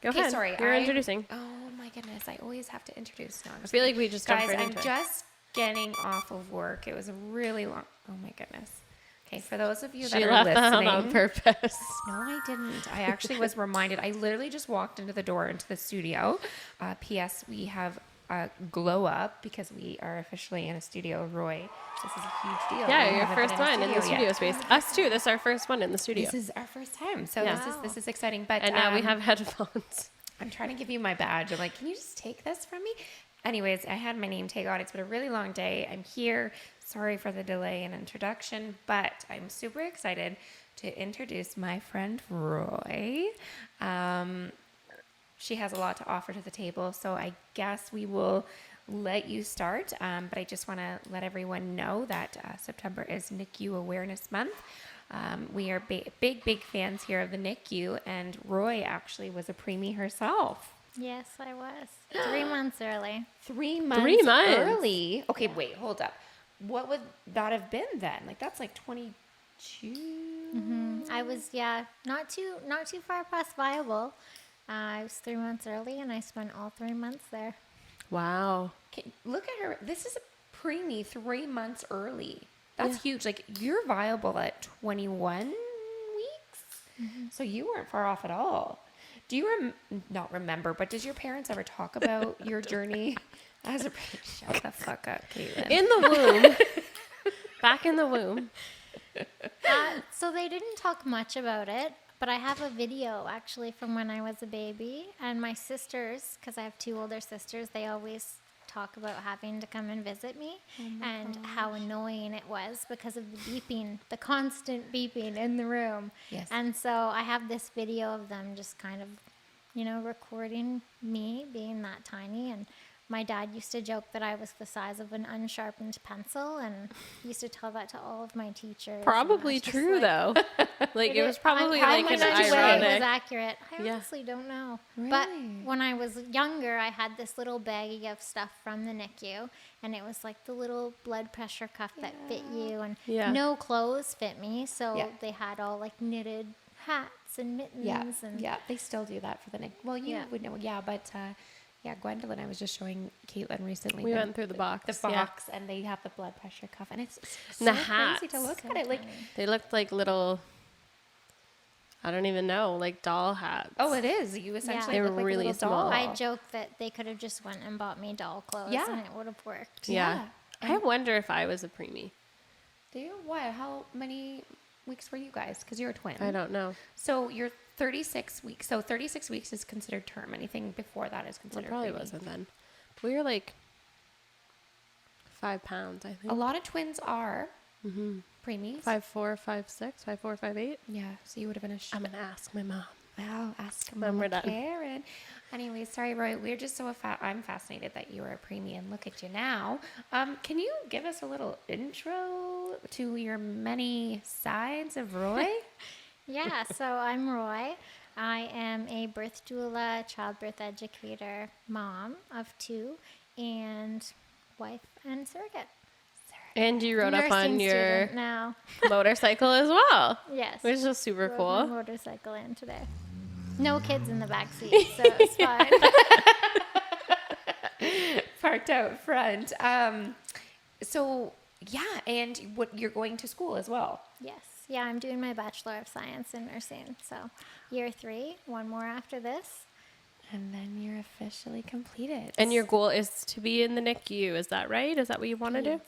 Go ahead. Sorry. You're introducing. Oh my goodness. I always have to introduce. No, I feel like we just jumped guys, right I'm into it. just getting off of work. It was a really long. Oh my goodness. Okay, for those of you that She are left listening, that on purpose. no, I didn't. I actually was reminded. I literally just walked into the door into the studio. P.S. We have a glow up because we are officially in a studio. Roy, this is a huge deal. Yeah, We your haven't first been one in the studio yet. space. Us too. This is our first one in the studio. This is our first time, so Yeah. this is exciting. But And now we have headphones. I'm trying to give you my badge. I'm like, can you just take this from me? Anyways, I had my name tag on. It's been a really long day. I'm here. Sorry for the delay in introduction, but I'm super excited to introduce my friend Roy. She has a lot to offer to the table, so I guess we will let you start. But I just want to let everyone know that September is NICU Awareness Month. We are big fans here of the NICU, and Roy actually was a preemie herself. Yes, I was. 3 months early. 3 months, 3 months early. Okay, wait, hold up. What would that have been then? Like that's like 22. I was, not too far past viable. I was 3 months early, and I spent all 3 months there. Wow. Okay, look at her. This is a preemie 3 months early. That's huge. Like you're viable at 21 weeks. So you weren't far off at all. Do you not remember, but does your parents ever talk about your journey as a shut the fuck up, Caitlin. In the womb. Back in the womb. So they didn't talk much about it, but I have a video actually from when I was a baby, and my sisters, because I have 2 older sisters, they always talk about having to come and visit me and how annoying it was because of the beeping, the constant beeping in the room. Yes. And so I have this video of them just kind of, recording me being that tiny. And my dad used to joke that I was the size of an unsharpened pencil, and used to tell that to all of my teachers. Probably true, though. Like, it was probably like an It was ironic. accurate. I Yeah. honestly don't know. Really? But when I was younger, I had this little baggie of stuff from the NICU, and it was like the little blood pressure cuff that fit you, and Yeah. no clothes fit me, so Yeah. they had all like knitted hats and mittens. Yeah, And yeah, they still do that for the NICU. Well, you would know, but Gwendolyn, I was just showing Caitlin recently. We went through the box. The box, and they have the blood pressure cuff, and it's so And the crazy to hats. look at it. Like, They looked like little, I don't even know, like doll hats. oh, it is. You essentially They look were like really a little small. doll. I joke that they could have just went and bought me doll clothes, Yeah. and it would have worked. Yeah. I wonder if I was a preemie. Do you? Why? How many weeks were you guys? Because you're a twin. I don't know. So you're 36 weeks. So 36 weeks is considered term. Anything before that is It considered probably preemie. wasn't then. We were like 5 pounds, I think. A lot of twins are preemies. 5'4", 5'6", 5'4", 5'8". Yeah. So you would have been a I'm gonna ask my mom. Wow, ask When we're Mama done. Karen. Anyway, sorry, Roy. We're just so I'm fascinated that you are a preemie, and look at you now. Can you give us a little intro to your many sides of Roy? Yeah, so I'm Roy. I am a birth doula, childbirth educator, mom of 2, and wife and surrogate. And you rode up on Nursing your student now. motorcycle as well. Yes. Which is super Rode my cool. motorcycle in today. No kids in the back seat, so it's fine. Parked out front. So yeah, and what you're going to school as well. Yes. Yeah, I'm doing my Bachelor of Science in Nursing. So year 3, 1 more after this. And then you're officially completed. And your goal is to be in the NICU, is that right? Is that what you want to do?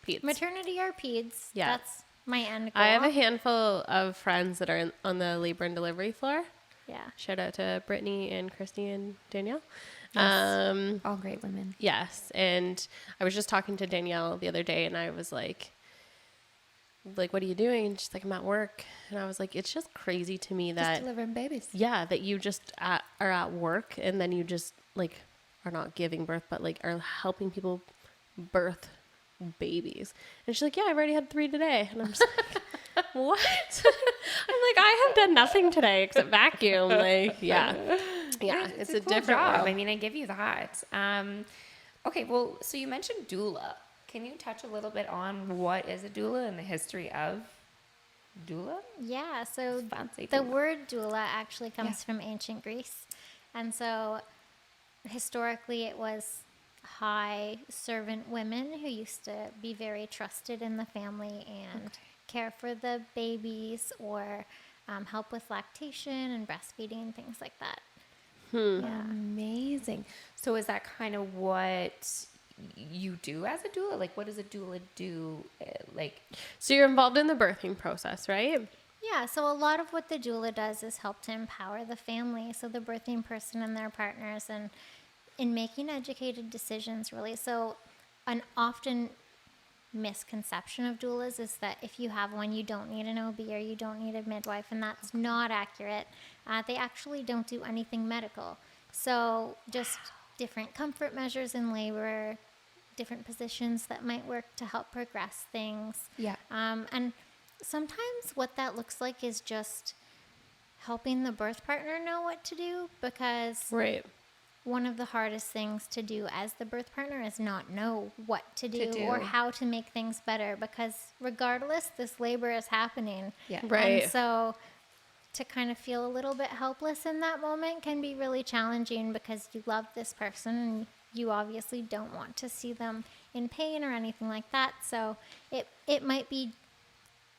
Peds. Maternity or peds. Yeah. That's my end goal. I have a handful of friends that are on the labor and delivery floor. Yeah. Shout out to Brittany and Christy and Danielle. Yes. All great women. Yes. And I was just talking to Danielle the other day, and I was like, what are you doing? And she's like, I'm at work. And I was like, it's just crazy to me that, Just delivering babies. yeah, that you just are at work, and then you just like are not giving birth, but like are helping people birth babies. And she's like, yeah, I've already had 3 today. And I'm just like, what? I'm like, I have done nothing today except vacuum. Like, yeah, it's a cool different job. world. I mean, I give you that. Okay, well, so you mentioned doula. Can you touch a little bit on what is a doula and the history of doula? Yeah, so Fancy the doula. word doula actually comes from ancient Greece. And so historically it was high servant women who used to be very trusted in the family and care for the babies or help with lactation and breastfeeding, things like that. Yeah. Amazing. So is that kind of what you do as a doula? Like, what does a doula do? Like, So you're involved in the birthing process, right? Yeah, so a lot of what the doula does is help to empower the family, so the birthing person and their partners, and in making educated decisions, really. So an often misconception of doulas is that if you have one, you don't need an OB or you don't need a midwife, and that's not accurate. They actually don't do anything medical. So just different comfort measures in labor, different positions that might work to help progress things. Yeah. And sometimes what that looks like is just helping the birth partner know what to do, because Right. one of the hardest things to do as the birth partner is not know what to do or how to make things better, because regardless, this labor is happening. Yeah. Right. And so to kind of feel a little bit helpless in that moment can be really challenging, because you love this person and you obviously don't want to see them in pain or anything like that. So it might be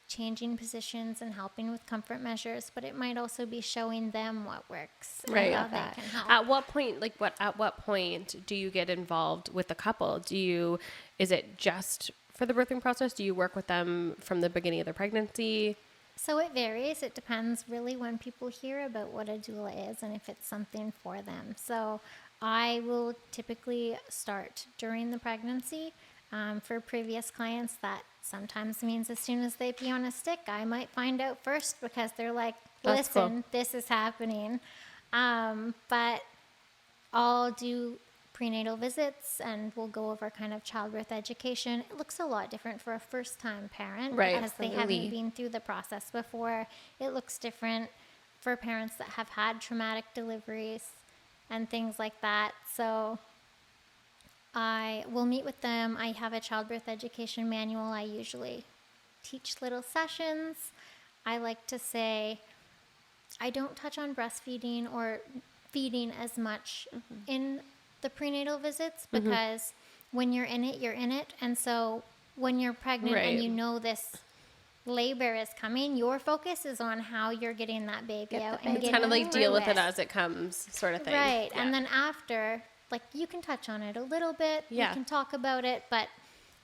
changing positions and helping with comfort measures, but it might also be showing them what works and Right. how they can help. At what point, at what point do you get involved with the couple? Is it just for the birthing process? Do you work with them from the beginning of their pregnancy? So it varies. It depends really when people hear about what a doula is and if it's something for them. So I will typically start during the pregnancy. For previous clients, that sometimes means as soon as they pee on a stick, I might find out first, because they're like, That's listen, cool. this is happening. But I'll do prenatal visits and we'll go over kind of childbirth education. It looks a lot different for a first-time parent, Right, because they haven't been through the process before. It looks different for parents that have had traumatic deliveries and things like that. So I will meet with them. I have a childbirth education manual. I usually teach little sessions. I like to say I don't touch on breastfeeding or feeding as much in the prenatal visits, because when you're in it, you're in it. And so when you're pregnant Right. and you know this labor is coming, your focus is on how you're getting that baby out and It's getting kind of like deal through with it as it comes, sort of thing. Right. Yeah. And then after, like, you can touch on it a little bit. Yeah. You can talk about it, but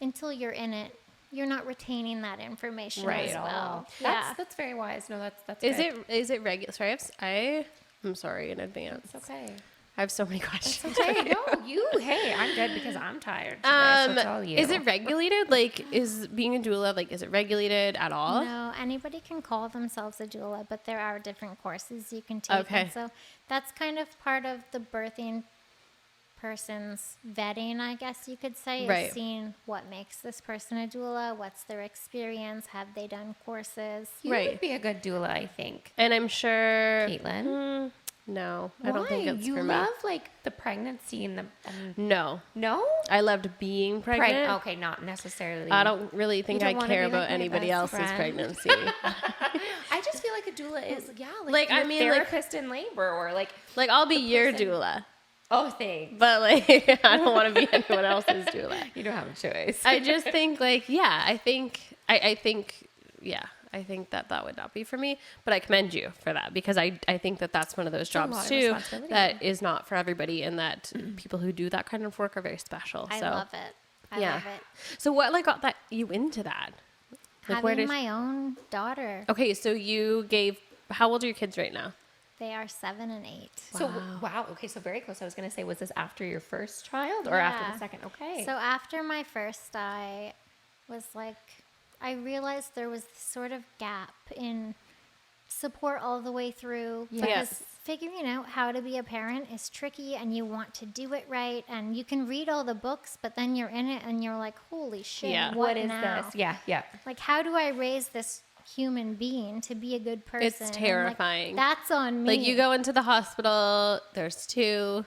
until you're in it, you're not retaining that information Right. as at well. all. Yeah. That's very wise. No, that's Is good. it regular? Sorry, I'm sorry in advance. It's okay. I have so many questions. Okay, no, hey, I'm good because I'm tired today, so it's all you. Is it regulated? Like, is being a doula, like, is it regulated at all? No, anybody can call themselves a doula, but there are different courses you can take. Okay. And so that's kind of part of the birthing person's vetting, I guess you could say, Right. is seeing what makes this person a doula, what's their experience, have they done courses. You Right. would be a good doula, I think. And I'm sure... Caitlin? No, I don't think it's you for me. love like the pregnancy and the No. no I loved being pregnant. Okay, not necessarily. I don't really think don't I wanna care be like about my anybody best else's friend. pregnancy. I just feel like a doula is Like, I your mean, like- therapist in labor or like Like, I'll be your person- doula, oh thanks. but, like, I don't want to be anyone else's doula. You don't have a choice. I just think, like, yeah, I think that would not be for me, but I commend you for that, because I think that that's one of those a lot jobs of too responsibility. that is not for everybody, and that people who do that kind of work are very special. I So love it. I yeah. love it. So what like got that you into that? Like, Having my own daughter. Okay, so you gave, how old are your kids right now? They are 7 and 8. So wow. Okay, so very close. I was gonna say, was this after your first child or after Yeah. the second? Okay. So after my first, I was like, I realized there was this sort of gap in support all the way through. Yes. Because figuring out how to be a parent is tricky, and you want to do it right. And you can read all the books, but then you're in it and you're like, holy shit, Yeah. what is now? this? Yeah, yeah. Like, how do I raise this human being to be a good person? It's And, like, terrifying. that's on me. Like, you go into the hospital, there's 2.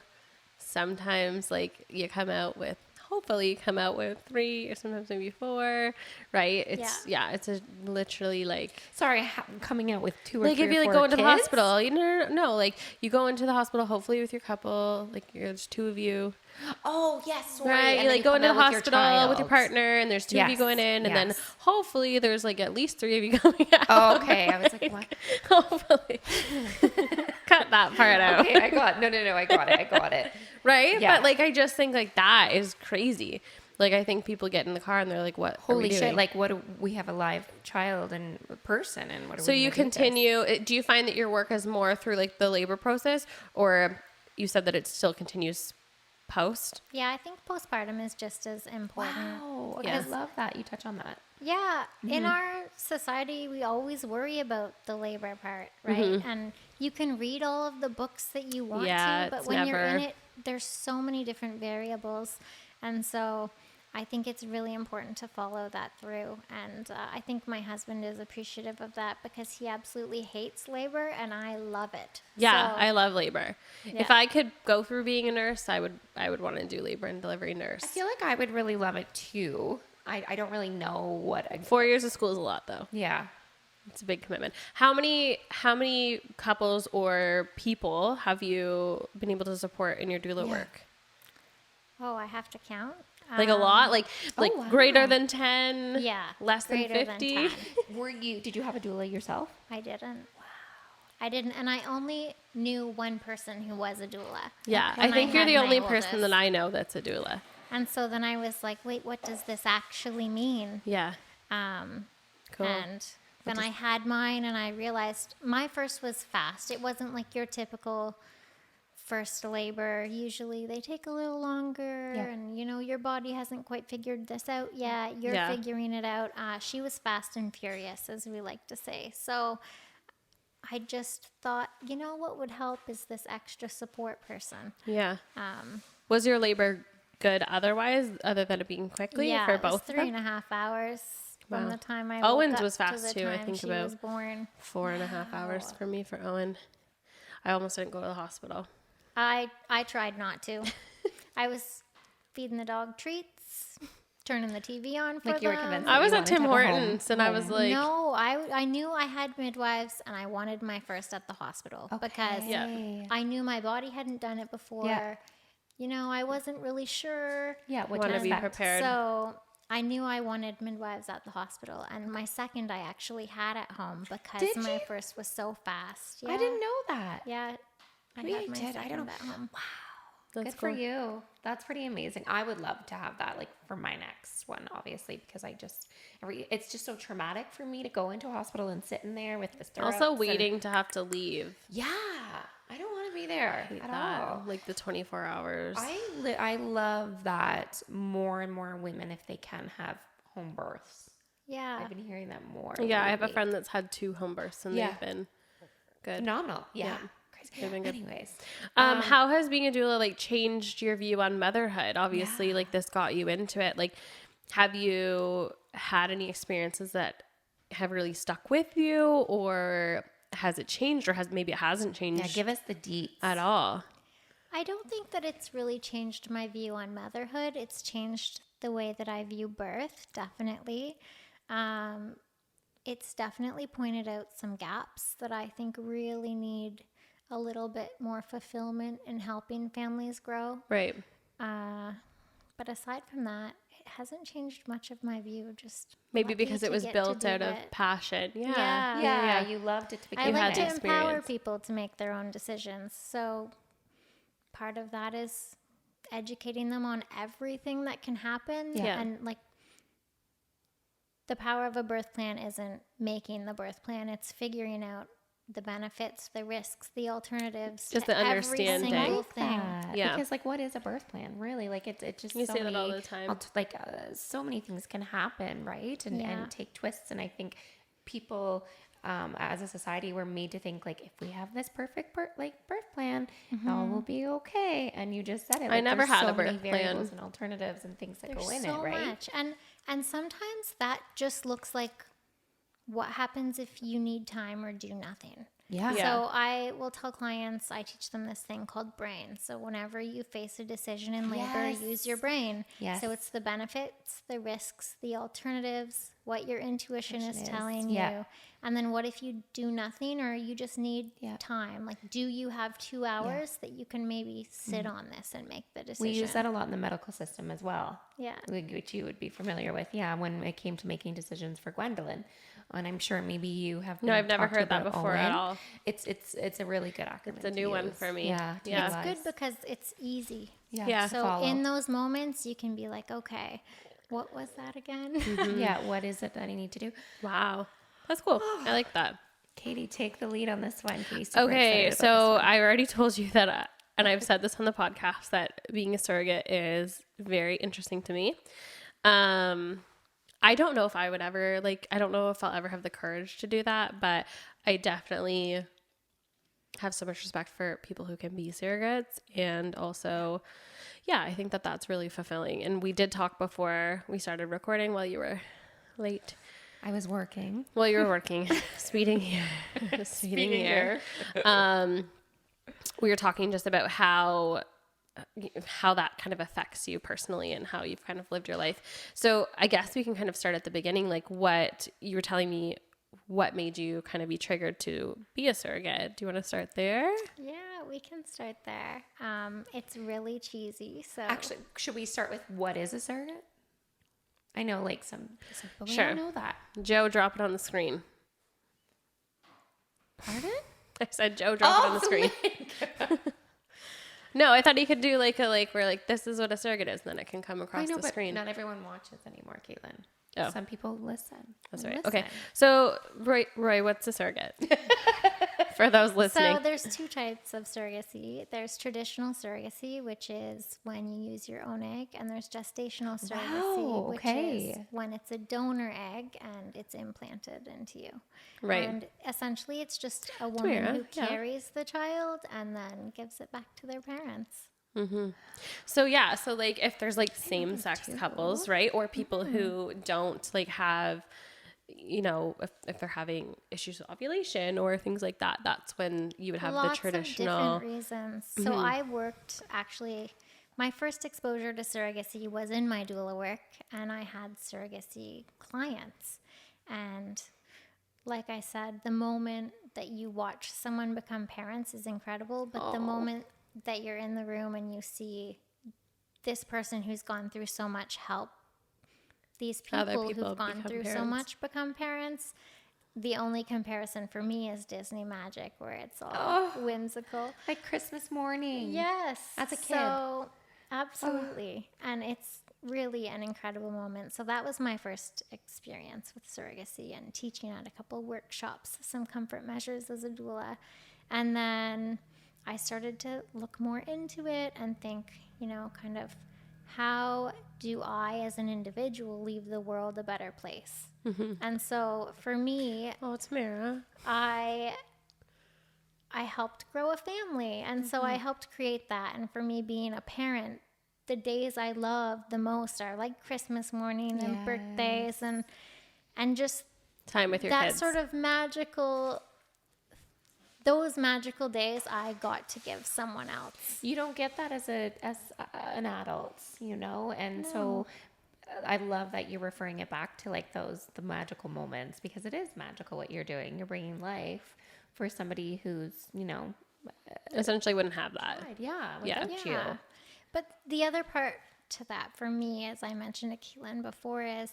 Sometimes, like, you come out with hopefully come out with 3 or sometimes maybe 4, right? It's it's literally like, Sorry, coming out with 2 or 3 like if you or like 4 go into the kids? hospital, no, like you go into the hospital hopefully with your couple, like there's 2 of you. Oh, yes, sorry. Right, And you then like go come into the out with your hospital with your child. partner, and there's 2 of you Yes, going in, and then yes. hopefully there's like at least 3 of you coming out. Oh, okay. I was like, what? Hopefully, cut that part out. Okay, I got no. I got it. Right, Yeah. but like I just think like that is crazy. Like I think people get in the car and they're like, "What? are we Holy shit! doing?" Like, what? We have a live child and a person, and what? Are So we you gonna do with this? continue. Do you find that your work is more through like the labor process, or you said that it still continues post? Yeah, I think postpartum is just as important. Wow, okay, Yes. I love that you touch on that. Yeah, in our society, we always worry about the labor part, right? And you can read all of the books that you want Yeah, to, but it's when you're in never- it, there's so many different variables. And so I think it's really important to follow that through. And I think my husband is appreciative of that because he absolutely hates labor and I love it. Yeah, So, I love labor. Yeah. If I could go through being a nurse, I would want to do labor and delivery nurse. I feel like I would really love it too. I don't really know what. 4 years of school is a lot, though. Yeah. It's a big commitment. How many couples or people have you been able to support in your doula work? oh, I have to count. Like a lot, like wow. greater than 10. Yeah, less than greater than 50. 10. Did you have a doula yourself? I didn't. I didn't, and I only knew one person who was a doula. Yeah, when I think you're had the my only person oldest. that I know that's a doula. And so then I was like, wait, what does this actually mean? Yeah, cool. And then I had mine, and I realized my first was fast. It wasn't like your typical first labor. Usually they take a little longer, Yeah. and your body hasn't quite figured this out yet. You're Yeah. figuring it out. She was fast and furious, as we like to say. So I just thought, what would help is this extra support person. Yeah. Was your labor good otherwise, other than it being quickly Yeah, for it was both of them? 3.5 hours from Wow. the time I Owen's woke up was to fast the too, I time think she about was born. 4.5 hours for me for Owen. I almost didn't go to the hospital. I tried not to. I was feeding the dog treats, turning the TV on for Like you were them. convinced. I was You at wanted to Tim have a home- Hortons and I was like, No, I knew I had midwives, and I wanted my first at the hospital because Yeah. I knew my body hadn't done it before. Yeah. I wasn't really sure. Yeah, what Want to to be expect. prepared. So I knew I wanted midwives at the hospital, and my second I actually had at home because Did my you? first was so fast. I didn't know that. Yeah, I Maybe had I my did. I second don't know. at home. that's Good for cool. you. That's pretty amazing. I would love to have that, like for my next one, obviously, because it's just so traumatic for me to go into a hospital and sit in there with the stirrups. Also and- waiting to have to leave. Yeah, I don't want to be there Hate at that. all. Like the 24 hours. I love that more and more women, if they can, have home births. Yeah. I've been hearing that more. Yeah, I have a lately. friend that's had 2 home births and Yeah. they've been good. Phenomenal. Yeah. Yeah. Crazy. They've been good. Anyways, How has being a doula like changed your view on motherhood? Obviously, Yeah. like this got you into it. Like, have you had any experiences that have really stuck with you, or has it changed, or maybe it hasn't changed yeah, give us the deets. at all? I don't think that it's really changed my view on motherhood. It's changed the way that I view birth, definitely. It's definitely pointed out some gaps that I think really need a little bit more fulfillment in helping families grow. Right. But aside from that, it hasn't changed much of my view. Just Maybe lucky because it to was get to built do out of it. passion. Yeah. Yeah. Yeah, you loved it to begin I You like had to the empower experience. people to make their own decisions. So part of that is educating them on everything that can happen. Yeah. And like the power of a birth plan isn't making the birth plan. It's figuring out the benefits, the risks, the alternatives. Just to the every understanding. single thing. Yeah. Because like, what is a birth plan? Really, like it just You so say that all many- the time. so many things can happen, right? And Yeah. and take twists. And I think people, as a society, we're made to think like, if we have this perfect birth plan, all will be okay. And you just said it. I like, never there's had so a birth many variables plan. and alternatives and things that There's go in so it, right? much. And sometimes that just looks like what happens if you need time or do nothing. Yeah. So I will tell clients, I teach them this thing called brain. So whenever you face a decision in labor, Yes. use your brain. Yes. So it's the benefits, the risks, the alternatives, what your intuition is Intuition is, telling yeah. you. And then what if you do nothing or you just need Yeah. time? Like, do you have 2 hours that you can maybe sit on this and make the decision? We use that a lot in the medical system as well. Yeah. Which you would be familiar with. Yeah, when it came to making decisions for Gwendolyn. And I'm sure maybe you have. No, I've never talked heard that about before at Owen. all. It's a really good acronym. It's a to new one use. for me. Yeah, to Yeah. It's utilize. good because it's easy. Yeah. So follow. in those moments, you can be like, okay, what was that again? Yeah, what is it that I need to do? Wow. That's cool. I like that. Katie, take the lead on this one. Katie's super Okay, excited about so this one. I already told you that, and I've said this on the podcast, that being a surrogate is very interesting to me. I don't know if I would ever, I don't know if I'll ever have the courage to do that, but I definitely have so much respect for people who can be surrogates. And also, yeah, I think that that's really fulfilling. And we did talk before we started recording while you were late. I was working. Well, you were working, speeding here, speeding here. We were talking just about how that kind of affects you personally and how you've kind of lived your life. So I guess we can kind of start at the beginning, like what you were telling me, what made you kind of be triggered to be a surrogate. Do you want to start there? Yeah, we can start there. It's really cheesy. So Actually, should we start with what is a surrogate? I know some people Sure. don't know that. Joe, drop it on the screen. Pardon? I said, Joe, drop it on the screen. No, I thought you could do where this is what a surrogate is, and then it can come across I know, the but screen. not everyone watches anymore, Caitlin. Oh. Some people listen. That's right. Listen. Okay. So, Roy, what's a surrogate? For those listening. So there's 2 types of surrogacy. There's traditional surrogacy, which is when you use your own egg, and there's gestational surrogacy, Wow, which okay. is when it's a donor egg and it's implanted into you. Right. And essentially, it's just a woman Mira, who yeah. carries the child and then gives it back to their parents. So yeah, so if there's same-sex couples, right? Or people who don't have, if they're having issues with ovulation or things like that, that's when you would have Lots the traditional. of different reasons. So I worked my first exposure to surrogacy was in my doula work, and I had surrogacy clients. And like I said, the moment that you watch someone become parents is incredible, but the moment that you're in the room and you see this person who's gone through so much help these Other people people who've gone become through so parents. much become parents, the only comparison for me is Disney magic, where it's all whimsical. Like Christmas morning. Yes. As a kid. So, absolutely. And it's really an incredible moment. So that was my first experience with surrogacy and teaching at a couple workshops, some comfort measures as a doula. And then I started to look more into it and think, kind of, how do I as an individual leave the world a better place? And so for me, Oh, it's Mira. I helped grow a family, and so I helped create that. And for me, being a parent, the days I love the most are like Christmas morning and birthdays and just Time with your that kids. sort of those magical days I got to give someone else. You don't get that as an adult, and so I love that you're referring it back to the magical moments, because it is magical what you're doing. You're bringing life for somebody who's, Essentially wouldn't have that. without you. But the other part to that for me, as I mentioned to Keelan before, is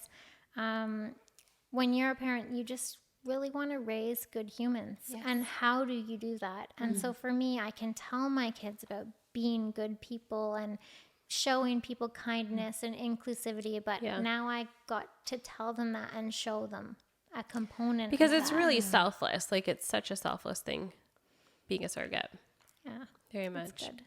when you're a parent, you just really want to raise good humans. Yes. And how do you do that? And so for me, I can tell my kids about being good people and showing people kindness and inclusivity, but now I got to tell them that and show them a component Because of it's that. really selfless. It's such a selfless thing, being a surrogate. Yeah, Very that's much. good.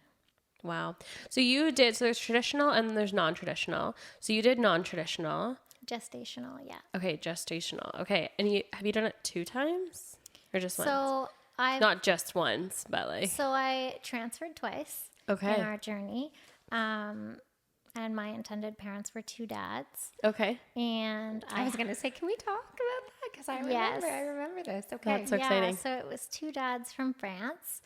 Wow. So there's traditional and there's non-traditional. So you did non-traditional. Gestational, yeah. Okay, gestational. Okay. And have you done it 2 times or just once? So Not just once, but I transferred twice Okay. in our journey. And my intended parents were 2 dads. Okay. And I was going to say, can we talk about that? because I Yes. remember this. Okay. That's so exciting. So it was 2 dads from France.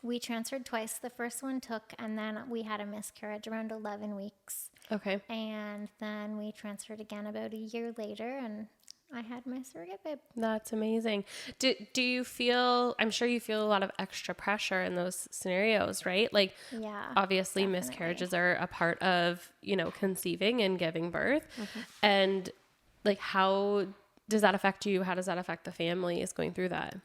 We transferred twice. The first one took, and then we had a miscarriage around 11 weeks. Okay. And then we transferred again about a year later, and I had my surrogate babe. That's amazing. Do you feel, I'm sure you feel a lot of extra pressure in those scenarios, right? Like, Yeah, obviously definitely. miscarriages are a part of, conceiving and giving birth. And like, how does that affect you? How does that affect the families going through that?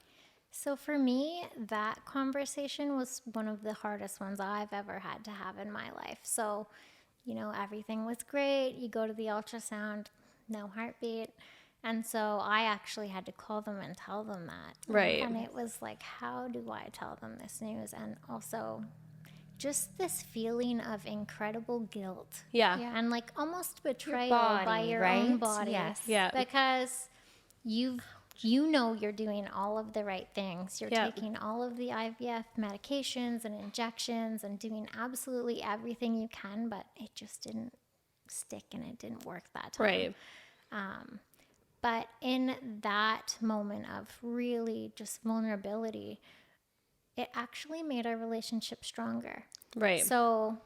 So for me, that conversation was one of the hardest ones I've ever had to have in my life. So, everything was great. You go to the ultrasound, no heartbeat. And so I actually had to call them and tell them that. Right. And it was like, how do I tell them this news? And also just this feeling of incredible guilt. Yeah. Yeah. And like almost betrayal body, by your right? own body. Yes. Yeah. Because you're doing all of the right things. You're taking all of the IVF medications and injections and doing absolutely everything you can, but it just didn't stick and it didn't work that time. Right. But in that moment of really just vulnerability, it actually made our relationship stronger. Right. So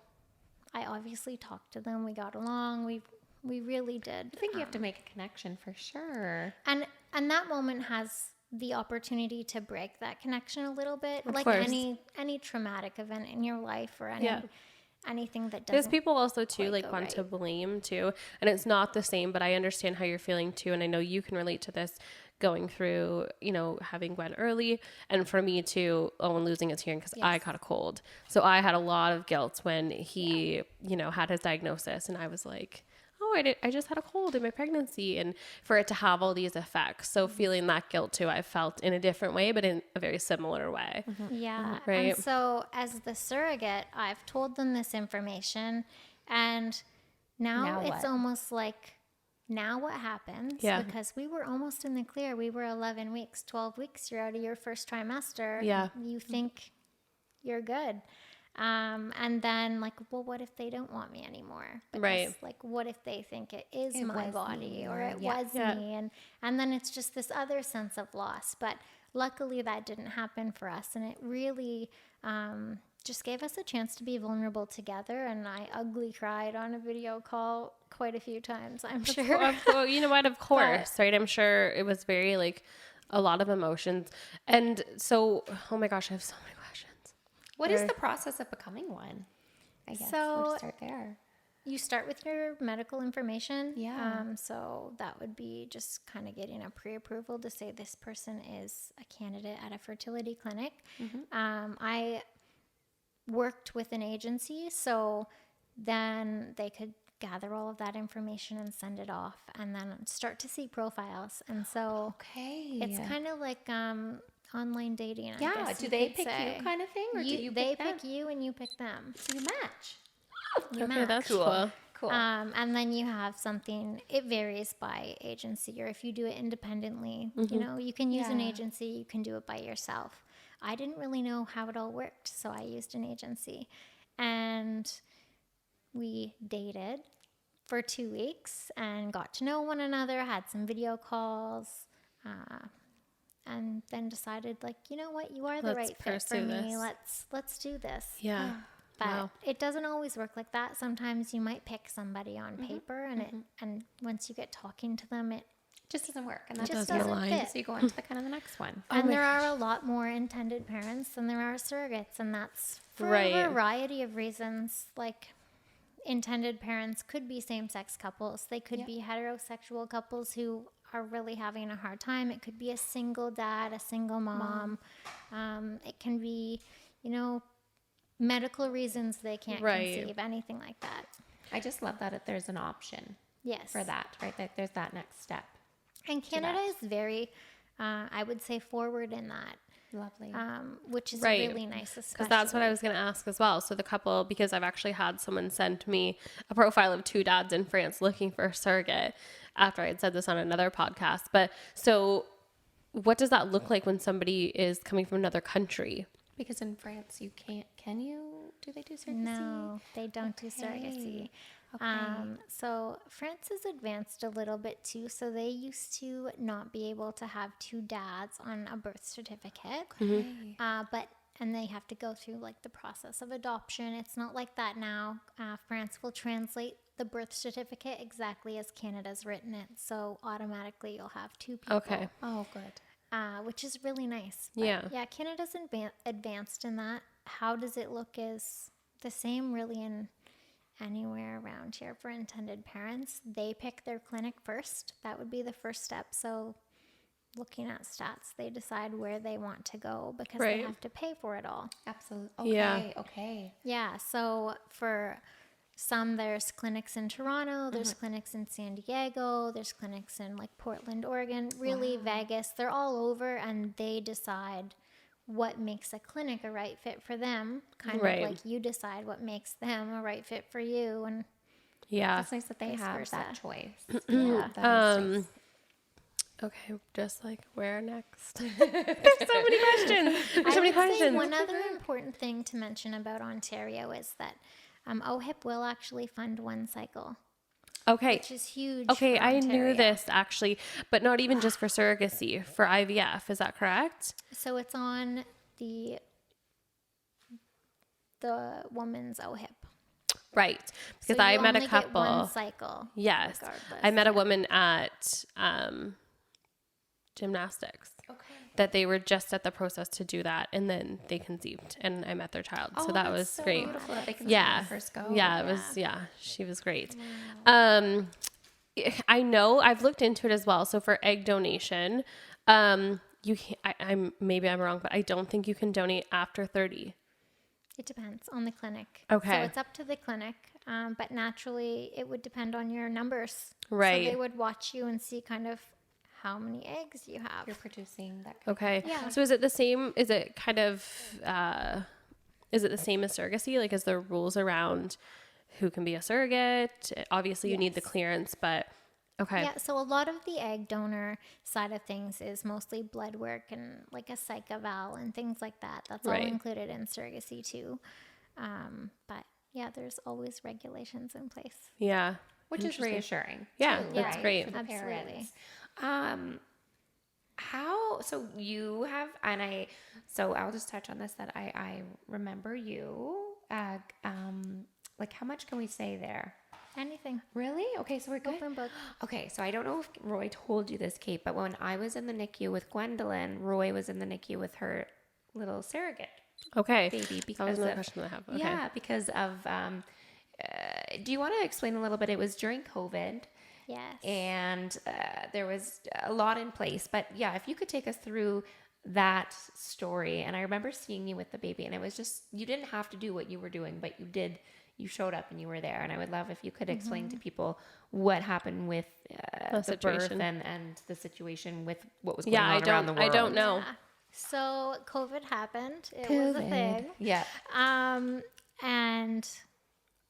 I obviously talked to them. We got along. We really did. I think you have to make a connection for sure. And that moment has the opportunity to break that connection a little bit. Of like course. any traumatic event in your life or anything that Because doesn't. people also too quite like go want right. to blame too, and it's not the same, but I understand how you're feeling too, and I know you can relate to this going through having Gwen early, and for me too, Owen losing his hearing because I caught a cold, so I had a lot of guilt when he had his diagnosis, and I was like, oh, I just had a cold in my pregnancy, and for it to have all these effects, so feeling that guilt too, I felt in a different way, but in a very similar way. Yeah. Right. And so as the surrogate, I've told them this information, and now it's what? almost like, now what happens? Yeah. Because we were almost in the clear. We were 11 weeks, 12 weeks. You're out of your first trimester. Yeah. You think you're good. And then like, well, what if they don't want me anymore? Because, Right. like, what if they think it is It my was body me, or or- it yeah. was me? And then it's just this other sense of loss. But luckily that didn't happen for us. And it really, just gave us a chance to be vulnerable together. And I ugly cried on a video call quite a few times, I'm sure. Well, you know what? Of course, right? I'm sure it was very like a lot of emotions. And so, oh my gosh, I have so many questions. What is the process of becoming one? I guess we'll So- just start there. You start with your medical information. Yeah. So that would be just kind of getting a pre-approval to say this person is a candidate at a fertility clinic. I worked with an agency, so then they could gather all of that information and send it off and then start to see profiles. And so Okay. it's kind of like online dating. I Yeah. guess Do you they could pick say. you kind of thing, or do you they pick them? pick you and you pick them. So you match. You Okay, match. that's cool. Cool. And then you have something, it varies by agency, or if you do it independently, you can use an Yeah. agency, you can do it by yourself. I didn't really know how it all worked, so I used an agency. And we dated for 2 weeks and got to know one another, had some video calls, and then decided, like, you know what, you are the Let's right fit for pursue me. this. Let's do this. Yeah. But Wow. it doesn't always work like that. Sometimes you might pick somebody on paper, and and once you get talking to them, it just doesn't work, and that just doesn't doesn't align. fit. So you go on to the kind of the next one. Oh And my there are a lot more intended parents than there are surrogates, and that's for Right. a variety of reasons. Like, intended parents could be same-sex couples. They could be heterosexual couples who are really having a hard time. It could be a single dad, a single mom. It can be, medical reasons they can't Right. conceive, anything like that. I just love that there's an option Yes. for that, right? That there's that next step. And Canada is very, I would say, forward in that, Lovely. which is Right. really nice, especially. Because that's what I was going to ask as well. So the couple, because I've actually had someone send me a profile of 2 dads in France looking for a surrogate after I had said this on another podcast. But so what does that look like when somebody is coming from another country? Because in France, you can't. Can you? Do they do surrogacy? No, they don't do surrogacy. So France is advanced a little bit too. So they used to not be able to have two dads on a birth certificate. Okay. And they have to go through like the process of adoption. It's not like that now. France will translate the birth certificate exactly as Canada's written it. So automatically you'll have two people. Okay. Oh, good. Which is really nice. But Yeah. Canada's advanced in that. How does it look is the same really in anywhere around here for intended parents. They pick their clinic first. That would be the first step. So looking at stats, they decide where they want to go because they have to pay for it all. Absolutely. Okay. Yeah. Okay. Yeah. So for some, there's clinics in Toronto, there's clinics in San Diego, there's clinics in like Portland, Oregon, really Vegas. They're all over, and they decide what makes a clinic a right fit for them. Kind of like you decide what makes them a right fit for you. And Yeah. It's nice that they Vice have versa. that choice. yeah. That is nice. Okay, just like where next? There's so many questions. There's so many questions. One other important thing to mention about Ontario is that OHIP will actually fund one cycle, Okay. which is huge. Okay, for I knew Ontario. this actually, but not even just for surrogacy, for IVF. Is that correct? So it's on the woman's OHIP. Right. Because So I you met a only get couple. one cycle. Yes. regardless, I met a woman at gymnastics. Okay. That they were just at the process to do that, and then they conceived, and I met their child. So that was so great. Beautiful that they can Yeah. first go. Yeah, it was, she was great. I know I've looked into it as well. So for egg donation, you can, maybe I'm wrong, but I don't think you can donate after 30. It depends on the clinic. Okay. So it's up to the clinic, but naturally it would depend on your numbers. Right. So they would watch you and see kind of how many eggs you have. You're producing that. Okay. Yeah. So is it the same? Is it kind of, is it the same as surrogacy? Like, is there rules around who can be a surrogate? Obviously you need the clearance, but okay. Yeah, so a lot of the egg donor side of things is mostly blood work and like a psych eval and things like that. That's all included in surrogacy too. But yeah, there's always regulations in place. Yeah. Which is reassuring. Yeah, too, that's right, great. for the Absolutely. parents. So you have, so I'll just touch on this, that I remember you, like how much can we say there? Anything. Really? Okay, so we're good. Open book. Okay, so I don't know if Roy told you this, Kate, but when I was in the NICU with Gwendolyn, Roy was in the NICU with her little surrogate Okay. baby That was because another of, question I have. Okay. yeah, because of, do you want to explain a little bit? It was during COVID. Yes. And there was a lot in place. But yeah, if you could take us through that story. And I remember seeing you with the baby, and it was just, you didn't have to do what you were doing, but you did. You showed up and you were there. And I would love if you could explain to people what happened with the birth and the situation with what was going on around the world. I don't know. Yeah. So COVID happened. It was a thing. Yeah. And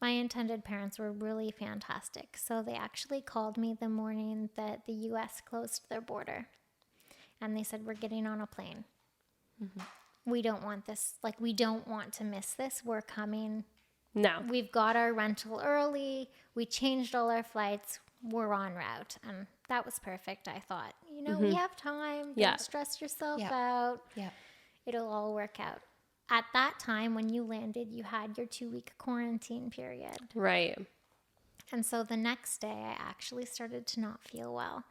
my intended parents were really fantastic. So they actually called me the morning that the U.S. closed their border. And they said, we're getting on a plane. We don't want this. Like, we don't want to miss this. We're coming. No. We've got our rental early. We changed all our flights. We're en route. And that was perfect. I thought, we have time. Don't stress yourself out. Yeah. It'll all work out. At that time, when you landed, you had your 2-week quarantine period. Right. And so the next day, I actually started to not feel well.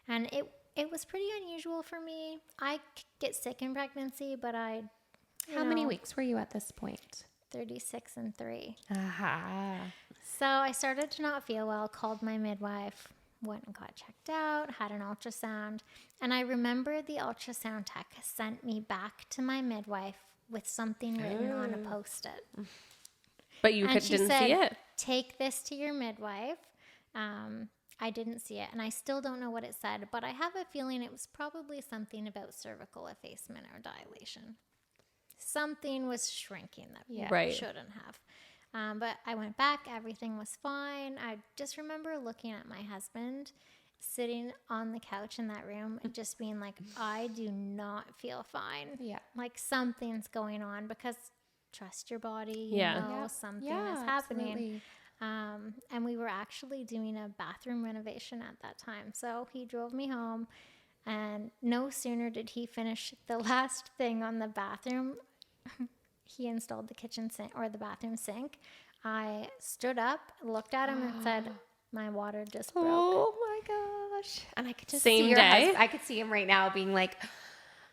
And it was pretty unusual for me. I get sick in pregnancy, but How many weeks were you at this point? 36 and 3. Aha. So I started to not feel well, called my midwife, went and got checked out, had an ultrasound. And I remember the ultrasound tech sent me back to my midwife with something written on a Post-it. But you And she didn't said, see it? Take this to your midwife. I didn't see it, and I still don't know what it said, but I have a feeling it was probably something about cervical effacement or dilation. Something was shrinking that shouldn't have. But I went back, everything was fine. I just remember looking at my husband sitting on the couch in that room and just being like, I do not feel fine. Yeah. Like something's going on, because trust your body, Yeah. something is happening. Absolutely. And we were actually doing a bathroom renovation at that time. So he drove me home, and no sooner did he finish the last thing on the bathroom, he installed the kitchen sink or the bathroom sink. I stood up, looked at him, and said, "My water just broke." Oh my gosh. And I could just Same see your day? husband. I could see him right now being like,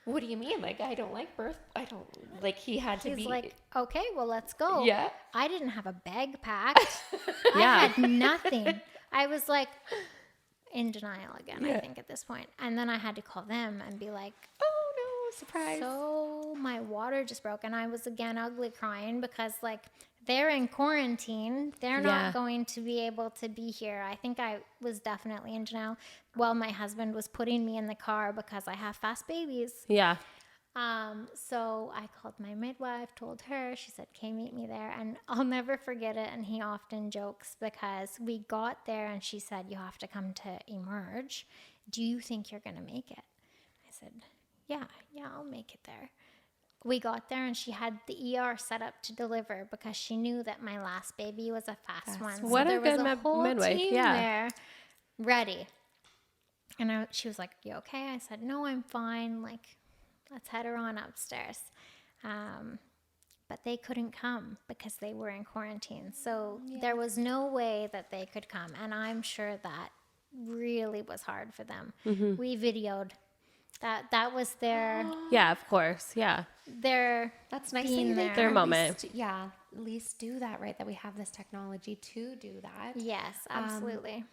"What do you mean? Like, I don't like birth. I don't like." He had to He's be like, "Okay, well, let's go." Yeah. I didn't have a bag packed. Yeah. I had nothing. I was like in denial again, I think, at this point. And then I had to call them and be like, "Oh no, surprise!" "So my water just broke." And I was again ugly crying because, like, they're in quarantine. They're Yeah. not going to be able to be here. I think I was definitely in denial while my husband was putting me in the car because I have fast babies. Yeah. So I called my midwife, told her, she said, "Okay, meet me there." And I'll never forget it. And he often jokes because we got there and she said, "You have to come to emerge. Do you think you're going to make it?" I said, yeah, I'll make it there. We got there and she had the ER set up to deliver because she knew that my last baby was a fast one. So What a there was good a whole midwife, team yeah. there ready. And she was like, "You okay?" I said, "No, I'm fine. Like, let's head her on upstairs." But they couldn't come because they were in quarantine. So there was no way that they could come. And I'm sure that really was hard for them. Mm-hmm. We videoed that. That was Yeah, of course. Yeah. their That's nice. being that they there. Their at moment. least- yeah, at least do that, right? That we have this technology to do that. Yes, absolutely.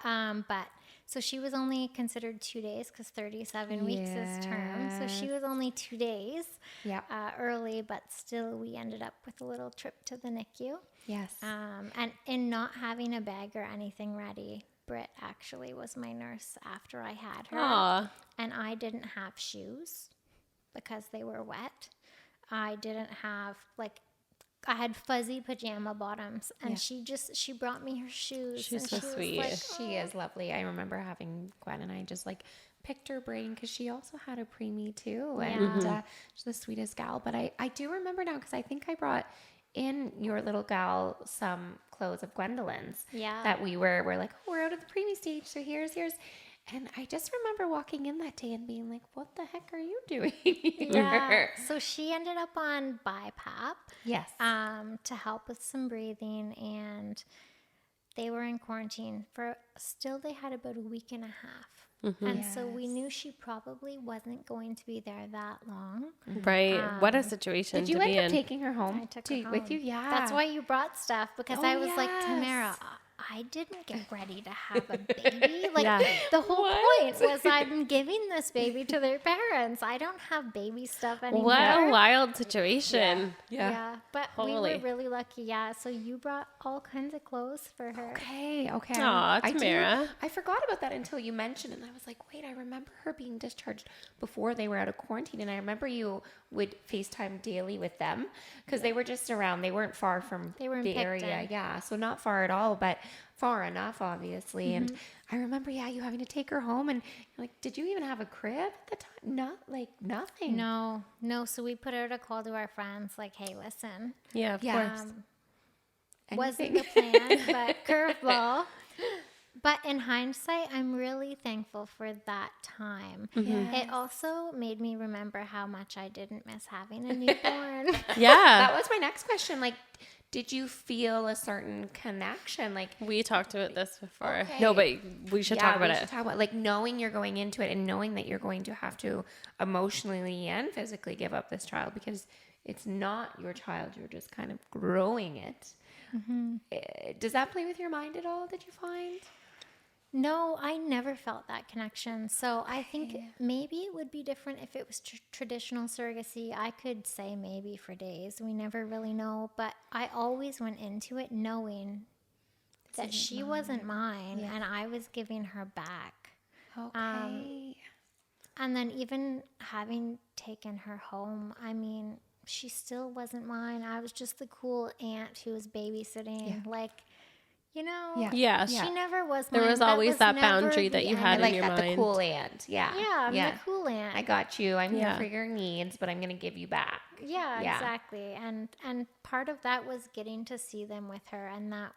Wow. But so she was only considered 2 days because 37 weeks is term. So she was only 2 days Yeah. early, but still we ended up with a little trip to the NICU. Yes. And in not having a bag or anything ready, Britt actually was my nurse after I had her. Aw. And I didn't have shoes because they were wet. I didn't have, like, I had fuzzy pajama bottoms, and she brought me her shoes. She's and so she was sweet. like, She is lovely. I remember having Gwen and I just like picked her brain because she also had a preemie too. And she's the sweetest gal. But I do remember now because I think I brought in your little gal some clothes of Gwendolyn's. Yeah. That we're like, "Oh, we're out of the preemie stage. So here's yours." And I just remember walking in that day and being like, "What the heck are you doing here?" Yeah. So she ended up on BiPAP. Yes. To help with some breathing, and they were in quarantine for they had about a week and a half. And so we knew she probably wasn't going to be there that long. Right. What a situation Did you to be end up in. taking her home I took her with home. you? Yeah. That's why you brought stuff, because Oh, I was like, yes. "Tamara, I didn't get ready to have a baby." Like, Yeah. the whole point was I'm giving this baby to their parents. I don't have baby stuff anymore. What a wild situation. Yeah, but we Holy. were really lucky. Yeah, so you brought all kinds of clothes for her. Okay. Aw, Tamara. I forgot about that until you mentioned it. And I was like, wait, I remember her being discharged before they were out of quarantine. And I remember you would FaceTime daily with them because they were just around. They weren't far from They were in the Picton. area. Yeah. So not far at all, but far enough, obviously. And I remember, you having to take her home. And you're like, did you even have a crib at the time? Nothing. No. So we put out a call to our friends, like, "Hey, listen, Yeah, of Yeah. course. wasn't the plan, but curveball." But in hindsight, I'm really thankful for that time. It also made me remember how much I didn't miss having a newborn. Yeah. That was my next question. Like, did you feel a certain connection? Like, We talked about this before. Okay. No, but we should talk about we it. should talk about, like, knowing you're going into it and knowing that you're going to have to emotionally and physically give up this child because it's not your child. You're just kind of growing it. Does that play with your mind at all, did you find? No, I never felt that connection. So I think maybe it would be different if it was traditional surrogacy. I could say maybe for days. We never really know. But I always went into it knowing that she wasn't mine and I was giving her back. Okay. And then even having taken her home, I mean, she still wasn't mine. I was just the cool aunt who was babysitting. Like, You know? Yeah. Yeah. She never was There mine. was always that never boundary the that you end. had I in like your that, the mind. cool aunt. Yeah. Yeah, I'm the cool aunt. I got you. I'm Yeah. here for your needs, but I'm going to give you back. Yeah, Yeah. exactly. And part of that was getting to see them with her, and that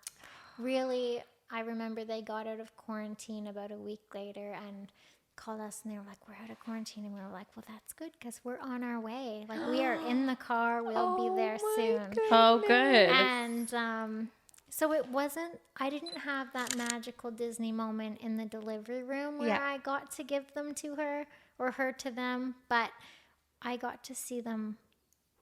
really, I remember they got out of quarantine about a week later and called us, and they were like, we're out of quarantine, and we were like, well, that's good because we're on our way. Like, we are in the car. We'll be there soon. Oh, good. And so it wasn't, I didn't have that magical Disney moment in the delivery room where I got to give them to her or her to them, but I got to see them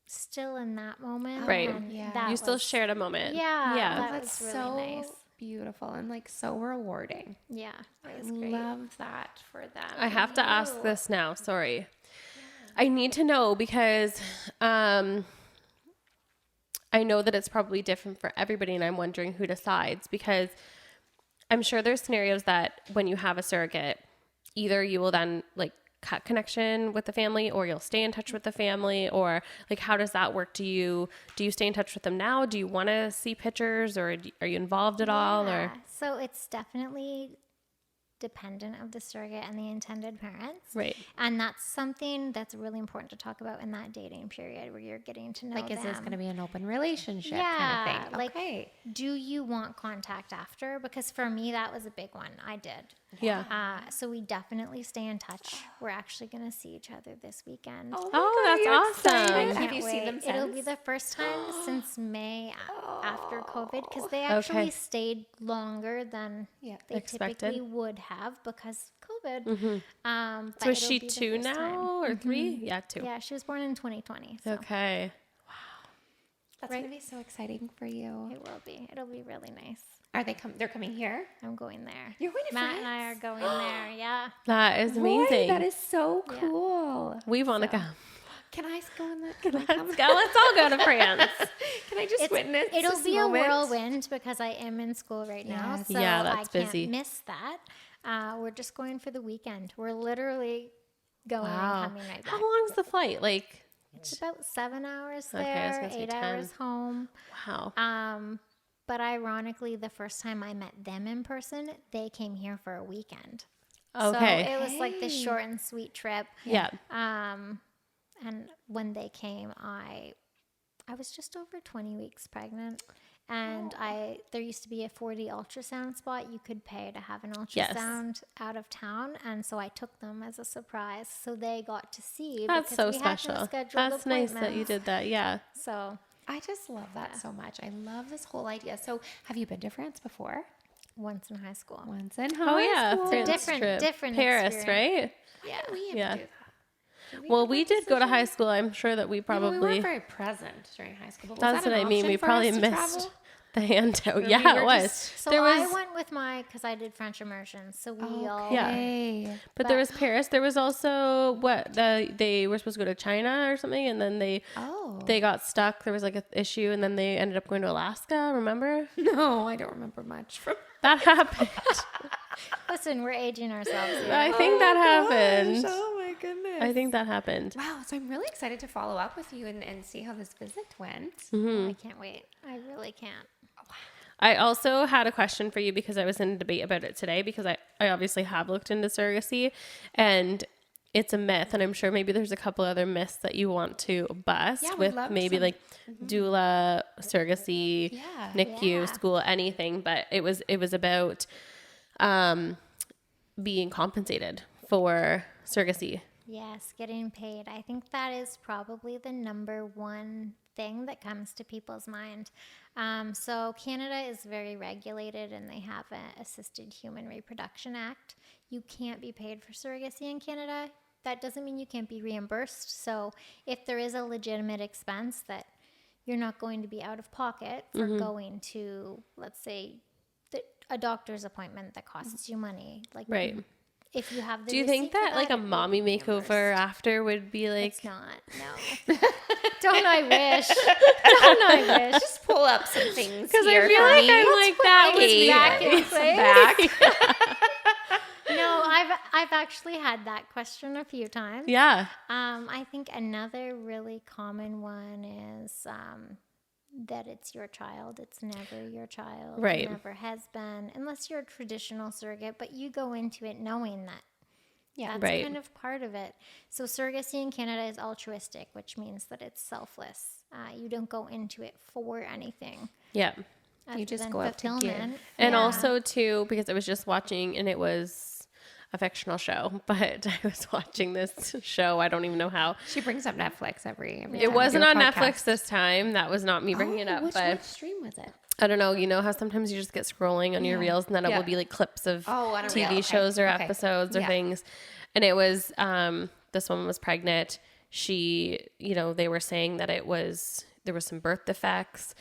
still in that moment. Right. And Yeah. that You still was- shared a moment. Yeah. Yeah. That That's was so really nice. beautiful and like so rewarding. Yeah. That I was great. love that for them. I have to ask this now. Sorry. I need to know because I know that it's probably different for everybody, and I'm wondering who decides, because I'm sure there's scenarios that when you have a surrogate, either you will then like cut connection with the family, or you'll stay in touch with the family, or like how does that work? Do you stay in touch with them now? Do you want to see pictures, or are you involved at all? Or Yeah. So it's definitely dependent of the surrogate and the intended parents. right. And that's something that's really important to talk about in that dating period where you're getting to know Like, is them. this going to be an open relationship kind Yeah, of thing? like, Okay. do you want contact after? Because for me, that was a big one. I did. Yeah. So we definitely stay in touch. We're actually going to see each other this weekend. my Oh, God, that's are you excited? awesome. Have Can't you seen them wait. since? It'll be the first time since May after COVID, because they actually Okay. stayed longer than Yeah. they Expected. typically would have because COVID. So is she 2 now or 3? Yeah, 2. Yeah, she was born in 2020. So Okay. That's Right. going to be so exciting for you. it will be. It'll be really nice. Are they they're coming here? I'm going there. You're going to Matt and I are going there. Yeah. That is Roy, amazing. that is so Yeah. cool. We want to go. Can I go in that? Can I come? Let's go. Let's all go to France. Can I just witness It'll this be moment? a whirlwind because I am in school right now. Yes. So Yeah, that's I can't busy. miss that. We're just going for the weekend. We're literally going Wow. and coming right back. How long's the flight? Like, It's about 7 hours Okay, I was there, gonna say 8 10. hours home. wow. But ironically, the first time I met them in person, they came here for a weekend. Okay. So it was like this short and sweet trip. Yeah. And when they came, I was just over 20 weeks pregnant. And there used to be a 4D ultrasound spot you could pay to have an ultrasound out of town, and so I took them as a surprise, so they got to see. That's because so we had special. no scheduled That's nice that you appointments. did that. Yeah. So I just love that so much. I love this whole idea. So, have you been to France before? once in high school. Once in Oh high yeah. school. France different- different Paris, experience. right? Yeah, we Yeah. do that. Did Well, have we that did go to decision? high school. I'm sure that we Yeah, probably. we weren't very present during high school. But was That's that what an I mean. option We for probably us to missed travel? the handout. Or we Yeah, were it was. just- So there was. I went with because I did French immersion. So we all Yeah. Okay. But there was Paris. There was also they were supposed to go to China or something, and then they got stuck. There was like an issue, and then they ended up going to Alaska. Remember No, I don't remember much from. that happened? Listen, we're aging ourselves here. I think that happened. Oh my goodness. I think that happened. Wow. So I'm really excited to follow up with you and see how this visit went. I can't wait. I really can't. I also had a question for you because I was in a debate about it today, because I obviously have looked into surrogacy, and it's a myth, and I'm sure maybe there's a couple other myths that you want to bust Yeah, we'd with love maybe some. like doula, surrogacy, Yeah. NICU, Yeah. school, anything, but it was about being compensated for surrogacy. Yes, getting paid. I think that is probably the number one thing that comes to people's mind. So Canada is very regulated, and they have an Assisted Human Reproduction Act. You can't be paid for surrogacy in Canada. That doesn't mean you can't be reimbursed. So if there is a legitimate expense that you're not going to be out of pocket for going to, let's say, a doctor's appoint that costs you money, like Right. if you have the Do you think receipt for that like a it will mommy be makeover reimbursed. after would be like, It's not. No. Don't I wish? Don't I wish? Just pull up some things because I here feel for like me. I'm like that was Hey, back in some place. back. No, I've actually had that question a few times. yeah. I think another really common one is that it's your child. It's never your child. Right. It never has been, unless you're a traditional surrogate, but you go into it knowing that. Yeah. That's Right. kind of part of it. So surrogacy in Canada is altruistic, which means that it's selfless. You don't go into it for anything. Yeah. other just than go out to give. fulfillment. And Yeah. also too, because I was just watching, and it was a fictional show, but I was watching this show. I don't even know how. She brings up Netflix every It time we do wasn't a on podcast. Netflix this time. That was not me bringing it up, Which but stream was it? I don't know. You know how sometimes you just get scrolling on your reels, and then it Yeah. will be like clips of on a TV reel. Okay. shows or Okay. episodes or Yeah. things. And it was this woman was pregnant. She, they were saying that there was some birth defects.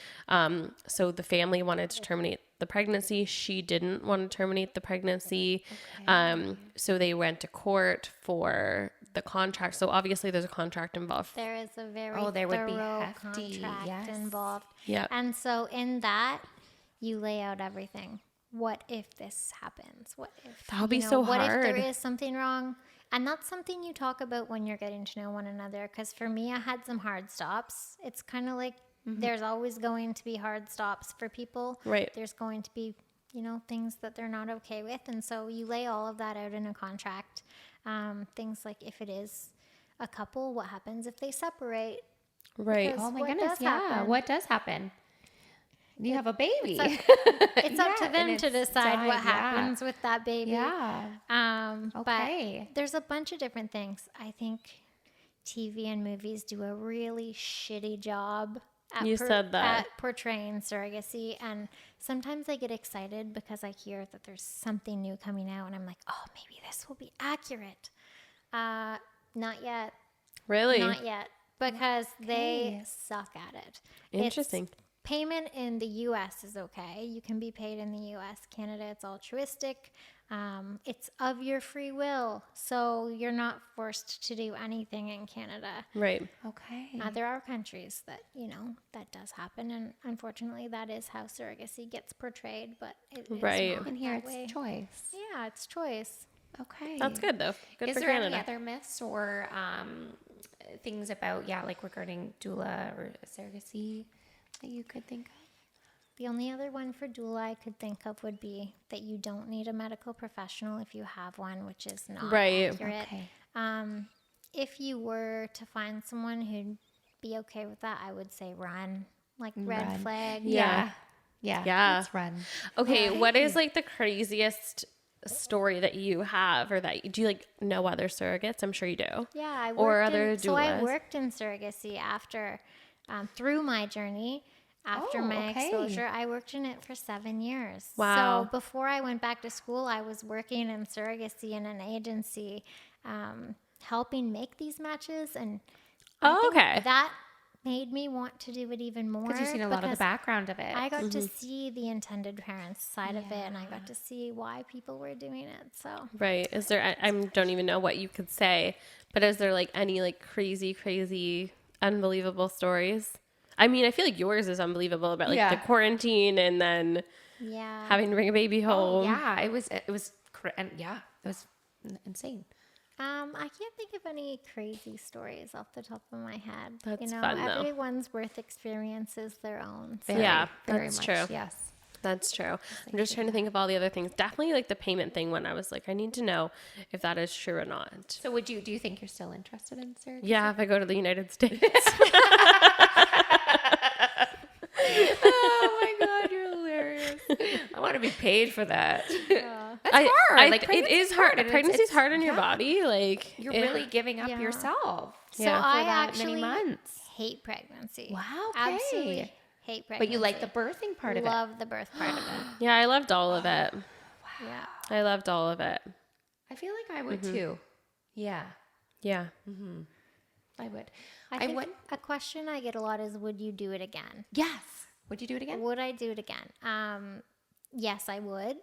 So the family wanted to terminate the pregnancy. She didn't want to terminate the pregnancy. So they went to court for the contract. So obviously there's a contract involved. There is a very there would be thorough hefty, contract yes. involved. Yeah. And so in that, you lay out everything. What if this happens? What if That would be so what hard. if there is something wrong? And that's something you talk about when you're getting to know one another. Because for me, I had some hard stops. It's kind of like there's always going to be hard stops for people. Right. There's going to be, things that they're not okay with. And so you lay all of that out in a contract. Things like if it is a couple, what happens if they separate? Right. Because Oh my what goodness, does yeah. happen? What does happen? You have a baby. It's up to Yeah, them and to it's decide died, what yeah. happens with that baby. Yeah. Okay. But there's a bunch of different things. I think TV and movies do a really shitty job at, You said that. at portraying surrogacy. And sometimes I get excited because I hear that there's something new coming out. And I'm like, oh, maybe this will be accurate. Not yet. Really? Not yet. Because they suck at it. Interesting. Payment in the U.S. is okay. You can be paid in the U.S. Canada, it's altruistic. It's of your free will. So you're not forced to do anything in Canada. Right. Okay. There are countries that, that does happen. And unfortunately, that is how surrogacy gets portrayed. But it is Right. not And here that it's way. choice. Yeah, it's choice. Okay. That's good though. Good Is for there Canada. any other myths or things about, like regarding doula or surrogacy that you could think of? The only other one for doula I could think of would be that you don't need a medical professional if you have one, which is not Right. accurate. Okay. If you were to find someone who'd be okay with that, I would say run. Like red Run. flag. Yeah. Yeah. Let's run. Okay, what is like the craziest story that you have, or that do you know other surrogates? I'm sure you do. Yeah, I Or worked other so I doulas. worked in surrogacy after, through my journey. After Oh, my okay. exposure, I worked in it for 7 years. Wow. So before I went back to school, I was working in surrogacy in an agency, helping make these matches. And I Oh, think okay. that made me want to do it even more. Because you've seen a lot of the because background of it. I got to see the intended parents side of it, and I got to see why people were doing it. So Right. Is there? I don't even know what you could say, but is there any crazy, unbelievable stories? I mean, I feel like yours is unbelievable about Yeah. the quarantine and then yeah, having to bring a baby home. Yeah, it was and yeah, it was insane. I can't think of any crazy stories off the top of my head. That's fun, though. Everyone's birth experience is their own. So. Yeah, very that's much, true. Yes. That's true. I'm just trying to think of all the other things. Definitely the payment thing when I was I need to know if that is true or not. So do you think you're still interested in surrogacy? Yeah, if I go to the United States. Oh my God, you're hilarious. I want to be paid for that. That's hard. It is hard. and Pregnancy's it's- hard on your yeah. body. You're it- really giving up Yeah. yourself. So Yeah. I For that actually many months. hate pregnancy. Wow, okay. Absolutely hate pregnancy. But you like the birthing part of it. Love the birth part of it. Yeah, I loved all of it. Yeah. I loved all of it. I feel like I would too. Yeah, Yeah. I would. I think a question I get a lot is, would you do it again? Yes. Would you do it again? Would I do it again? Yes, I would.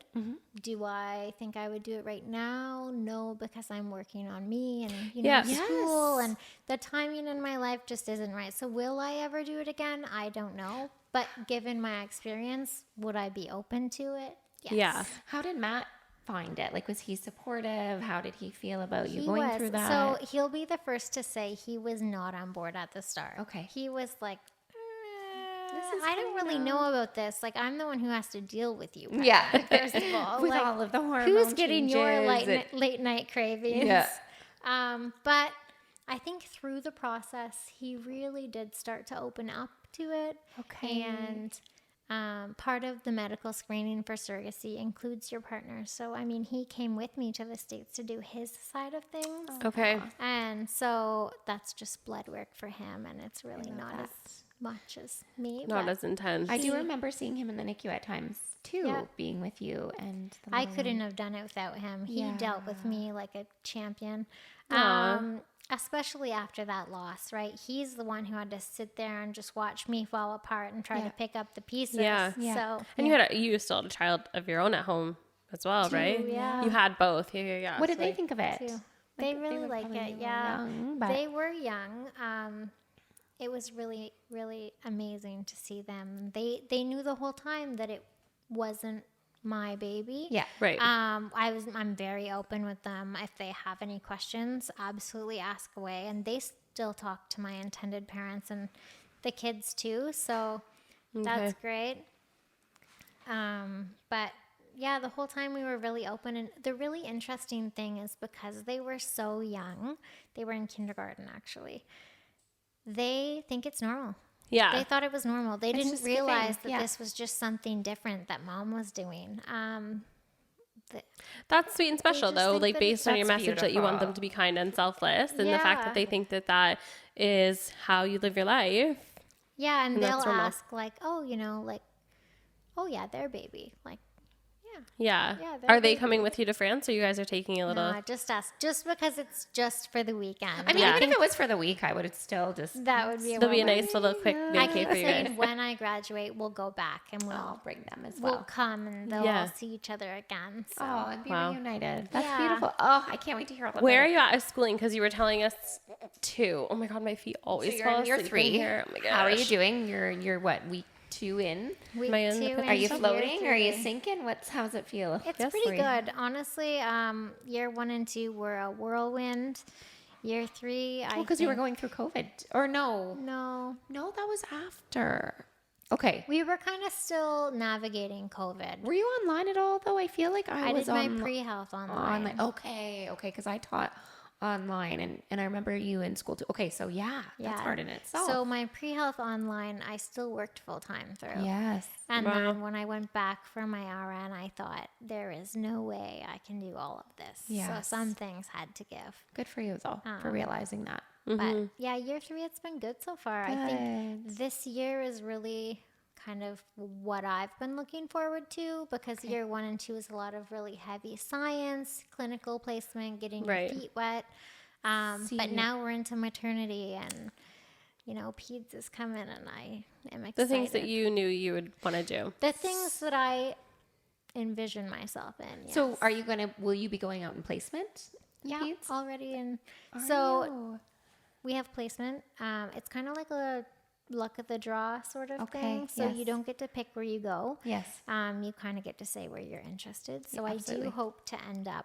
Do I think I would do it right now? No, because I'm working on me and Yeah. school, Yes. and the timing in my life just isn't right. So will I ever do it again? I don't know. But given my experience, would I be open to it? Yes. Yeah. How did Matt find it? Was he supportive? How did he feel about you He going was. through that? So he'll be the first to say he was not on board at the start. Okay. He was like, I don't really know about this. Like, I'm the one who has to deal with you. Yeah. First of all, With like, all of the hormone who's getting your changes late night cravings? Yeah. But I think through the process, he really did start to open up to it. Okay. And part of the medical screening for surrogacy includes your partner. So, I mean, he came with me to the States to do his side of things. Okay. And so that's just blood work for him. And it's really not as much as me. Not but as intense. I do remember seeing him in the NICU at times too, Yeah. being with you and the I little couldn't have done it without him. He dealt with me like a champion. Aw. Especially after that loss, right? He's the one who had to sit there and just watch me fall apart and try to pick up the pieces. Yeah. So And you still had a child of your own at home as well, right? yeah. You had both. Yeah. What did So, they think of it? too. They really were like probably a it. little Yeah. young, but- They were young. It was really, really amazing to see them. They knew the whole time that it wasn't my baby. Yeah. Right. I'm very open with them. If they have any questions, absolutely ask away. And they still talk to my intended parents and the kids too. So that's great. But yeah, the whole time we were really open. And the really interesting thing is because they were so young, they were in kindergarten actually. They think it's normal. Yeah. They thought it was normal. They didn't just realize skipping. that this was just something different that mom was doing. That's sweet and special, just though, think like that based on your that's message that you want them beautiful. to be kind and selfless, and the fact Yeah. that they think that that is how you live your life. Yeah, and And they'll that's normal. ask like, oh, like, oh yeah, their baby. Like, Yeah. Yeah, Are they they're coming with you to France, or you guys are taking a little? no, just ask. Just because it's just for the weekend. I mean, Yeah. even if it was for the week, I would still just. that would be a There'll be a moment. nice little quick I vacay keep for you saying guys. when I graduate, we'll go back and I'll bring them as we'll well. come and they'll Yeah. all see each other again. So. Oh, and be Wow. reunited. That's Yeah. beautiful. Oh, I can't wait to hear all about Where are it. you at schooling? Because you were telling us 2. Oh my god, my feet always So fall you're asleep in 3. here. Oh my gosh. How are you doing? You're what, week 2 in? Week Am I in 2 the into Are you year floating? Or are you 3. sinking? How's it feel? It's Yes, pretty we- good, honestly. Year 1 and 2 were a whirlwind. Year 3, I Because you were think- going through COVID. Or no, No, that was after. Okay. we were kind of still navigating COVID. Were you online at all though? I feel like I I was did my on pre-health online. online. Okay, because I taught online and I remember you in school too. Okay, so yeah, that's hard in itself. So my pre-health online, I still worked full time through. yes. And Wow. then when I went back for my RN, I thought there is no way I can do all of this. So Yes. some things had to give. Good for you though for realizing that. But yeah, year 3, it's been good so far. I think this year is really kind of what I've been looking forward to because year 1 and 2 is a lot of really heavy science, clinical placement, getting Right. your feet wet. But now we're into maternity and, peds is coming and I am excited. The things that you knew you would want to do. The things that I envision myself in. Yes. So will you be going out in placement? yeah, Peds? already in. Are So you? we have placement. It's kind of like a luck of the draw sort of Okay, thing. So yes. you don't get to pick where you go. Yes. You kind of get to say where you're interested. So I absolutely. do hope to end up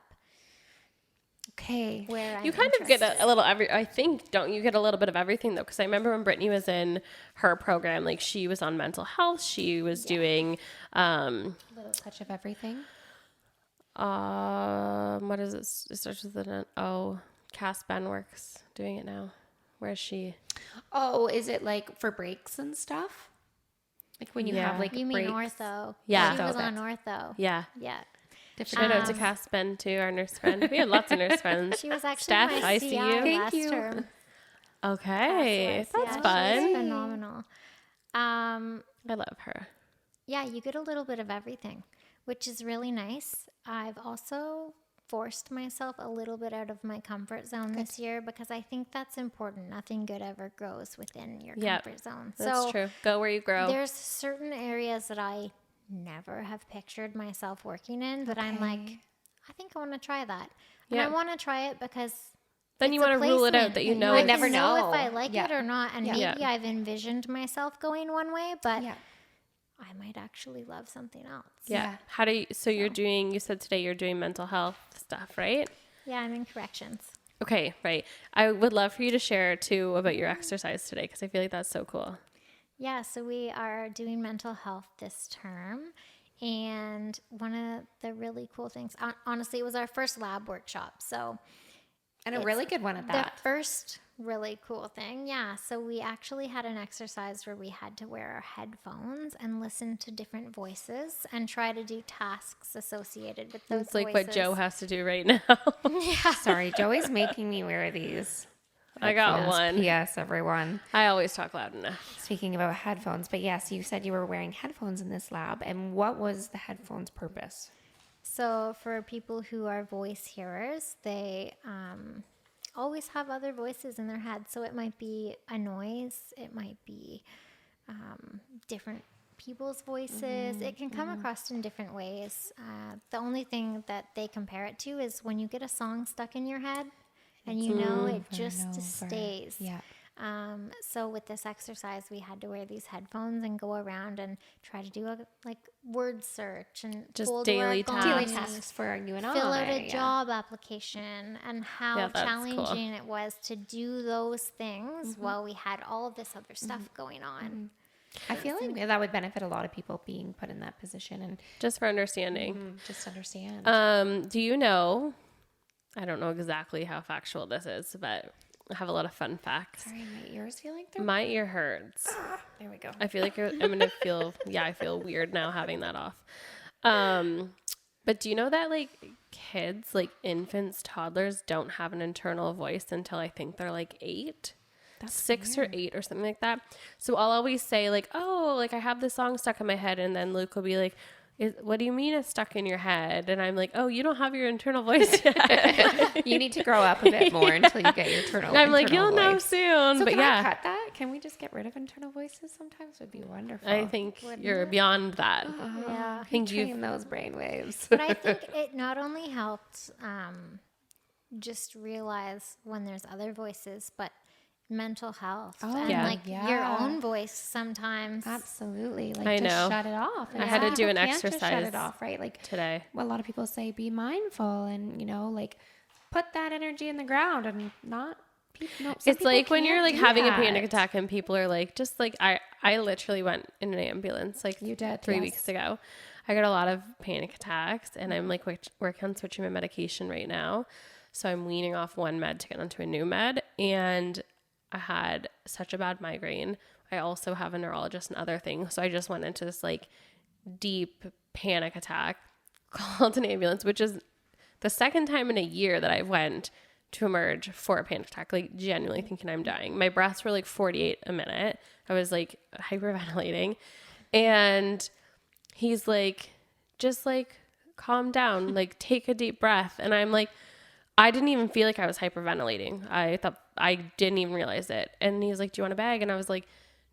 Okay. where I'm You kind of get interested. a little I think, don't you get a little bit of everything though? Because I remember when Brittany was in her program, like she was on mental health, she was doing, Little touch of everything. what is it? It starts with an O. Cass Benworks doing it now. Where is she? Oh, is it like for breaks and stuff? Like when you have Yeah. like You mean breaks? ortho? Yeah. She was Ortho, on ortho. Yeah. Yeah. Different. Shout out to Cass Ben too, our nurse friend. We had lots of nurse friends. She was actually Steph, my ICU. CI Thank last you. term. Okay, Yeah, that's she was fun. phenomenal. I love her. Yeah, you get a little bit of everything, which is really nice. I've also forced myself a little bit out of my comfort zone this year because I think that's important. Nothing good ever grows within your Yep, comfort zone. That's So true. Go where you grow. there's certain areas that I never have pictured myself working in that I'm like, I think I want to try that. And I Yeah. want to try it because Then you it's a want to rule it out placement. that you And know. I would it's- never know know. if I like Yeah. it or not. And Yeah. maybe I've envisioned myself going one way, but Yeah. I might actually love something else. Yeah. Yeah. How do you? So you're doing. You said today you're doing mental health stuff, right? Yeah, I'm in corrections. Okay, right. I would love for you to share too about your exercise today because I feel like that's so cool. Yeah, so we are doing mental health this term. And one of the really cool things, honestly, it was our first lab workshop. So, And a really good one at that. the first really cool thing, yeah. So we actually had an exercise where we had to wear our headphones and listen to different voices and try to do tasks associated with those It's like voices. what Joe has to do right now. Sorry, Joey's making me wear these. I got one. Yes, everyone. I always talk loud enough. Speaking about headphones, but yes, you said you were wearing headphones in this lab. And what was the headphones' purpose? So for people who are voice hearers, they always have other voices in their head. So it might be a noise, it might be different people's voices. It can come across in different ways. The only thing that they compare it to is when you get a song stuck in your head and you know it just stays. Yeah. So with this exercise, we had to wear these headphones and go around and try to do a word search and Just pull daily the work tasks. on, Daily tasks for you and I. fill out a job application, and how Yeah, that's challenging it was to do those things while we had all of this other stuff going on. I feel like that would benefit a lot of people being put in that position and Just for understanding. just understand. Do you know, I don't know exactly how factual this is, but I have a lot of fun facts. Sorry, my ears feel like they're... My ear hurts. There we go. I feel like I'm going to feel, I feel weird now having that off. But do you know that like kids, like infants, toddlers don't have an internal voice until I think they're like 8? That's 6 or 8 or something like that. So I'll always say like, oh, like I have this song stuck in my head. And then Luke will be like, what do you mean it's stuck in your head? And I'm like, oh, you don't have your internal voice yet. You need to grow up a bit more until you get your internal. I'm like, internal you'll know voice. soon. So but can yeah, I cut that? Can we just get rid of internal voices sometimes? Would be wonderful. I think you're beyond that. Yeah. I think train those brain waves. But I think it not only helped just realize when there's other voices, but mental health and yeah. like your own voice sometimes. Absolutely. Like I to know. shut it off. And I had to some do an people can't just exercise shut it off, right? Like today. well, a lot of people say be mindful and, you know, like put that energy in the ground and not people. It's like when you're like having a panic that. attack and people are like, just like I literally went in an ambulance like You did, 3 yes. weeks ago. I got a lot of panic attacks and I'm like working on switching my medication right now. So I'm weaning off one med to get onto a new med, and I had such a bad migraine. I also have a neurologist and other things. So I just went into this like deep panic attack, called an ambulance, which is the second time in a year that I went to emerge for a panic attack, like genuinely thinking I'm dying. My breaths were like 48 a minute. I was like hyperventilating. And he's like, just like calm down, like take a deep breath. And I'm like, I didn't even feel like I was hyperventilating. I thought I didn't even realize it. And he's like, do you want a bag? And I was like,